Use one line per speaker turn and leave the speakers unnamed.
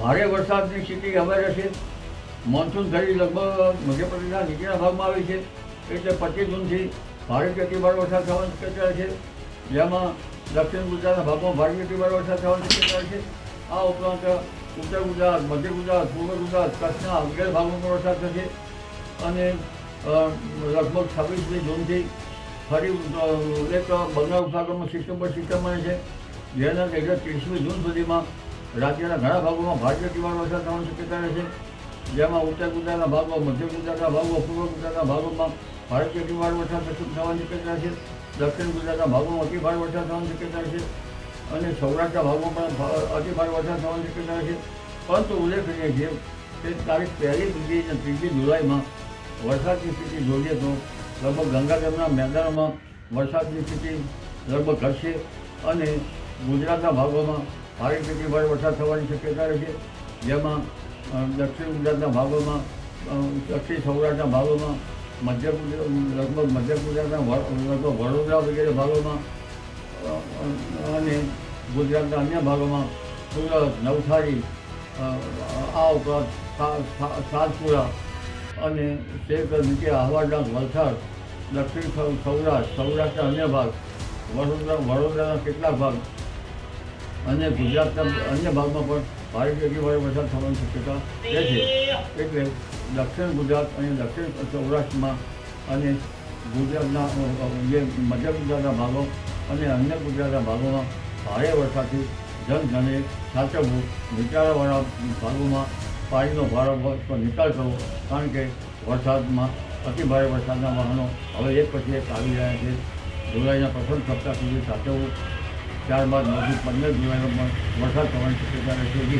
ભારે વરસાદની સ્થિતિ હવે રહેશે. મોન્સૂન ઘડી લગભગ મધ્યપ્રદેશના નીચેના ભાગમાં આવી છે, એટલે 25 જૂનથી ભારેથી અતિભારે વરસાદ થવાની શક્યતા છે, જેમાં દક્ષિણ ગુજરાતના ભાગમાં ભારેથી અતિભારે વરસાદ થવાની શક્યતા છે. આ ઉપરાંત ઉત્તર ગુજરાત, મધ્ય ગુજરાત, પૂર્વ ગુજરાત, કચ્છના વગેરે ભાગોમાં વરસાદ થશે. અને લગભગ 26મી જૂનથી ફરી એક બંગાળ ઉપસાગરમાં સિસ્ટમ પર સિસ્ટમ બને છે, જેના લીધે 30મી જૂન સુધીમાં રાજ્યના ઘણા ભાગોમાં ભારે અતિભારે વરસાદ થવાની શક્યતા રહેશે, જેમાં ઉત્તર ગુજરાતના ભાગો, મધ્ય ગુજરાતના ભાગો, પૂર્વ ગુજરાતના ભાગોમાં ભારેથી અતિભારે વરસાદ થવાની શક્યતા છે. દક્ષિણ ગુજરાતના ભાગોમાં અતિભારે વરસાદ થવાની શક્યતા છે અને સૌરાષ્ટ્રના ભાગોમાં પણ અતિભારે વરસાદ થવાની શક્યતા છે. પરંતુ ઉલ્લેખનીય છે કે તારીખ 1લી, 2જી અને 3જી જુલાઈમાં વરસાદની સ્થિતિ જોઈએ તો લગભગ ગંગા ડેમના મેદાનોમાં વરસાદની સ્થિતિ લગભગ ઘટશે અને ગુજરાતના ભાગોમાં ભારેથી અતિભારે વરસાદ થવાની શક્યતા રહેશે, જેમાં દક્ષિણ ગુજરાતના ભાગોમાં, દક્ષિણ સૌરાષ્ટ્રના ભાગોમાં, લગભગ મધ્ય ગુજરાતના લગભગ વડોદરા વગેરે ભાગોમાં અને ગુજરાતના અન્ય ભાગોમાં સુરત, નવસારી, આ ઉપરાંત સાતપુરા અને શેખ નીચે આહવાડાંગ, વલસાડ, દક્ષિણ સૌરાષ્ટ્રના અન્ય ભાગ, વડોદરાના કેટલાક ભાગ અને ગુજરાતના અન્ય ભાગમાં પણ ભારેથી અતિભારે વરસાદ થવાની શક્યતા રહેશે. એટલે દક્ષિણ ગુજરાત અને દક્ષિણ સૌરાષ્ટ્રમાં અને ગુજરાતના જે મધ્ય ગુજરાતના ભાગો અને અન્ય ગુજરાતના ભાગોમાં ભારે વરસાદથી જનધને સાચવવું, નીચાણવાળા ભાગોમાં પાણીનો ભારે નિકાલ કરવો, કારણ કે વરસાદમાં અતિભારે વરસાદના વાહનો હવે એક પછી એક આવી રહ્યા છે. જુલાઈના પ્રથમ સપ્તાહ સુધી સાચવવું, ત્યારબાદ 9થી 15 જુલાઈનો પણ વરસાદ થવાની શક્યતા રહેશે.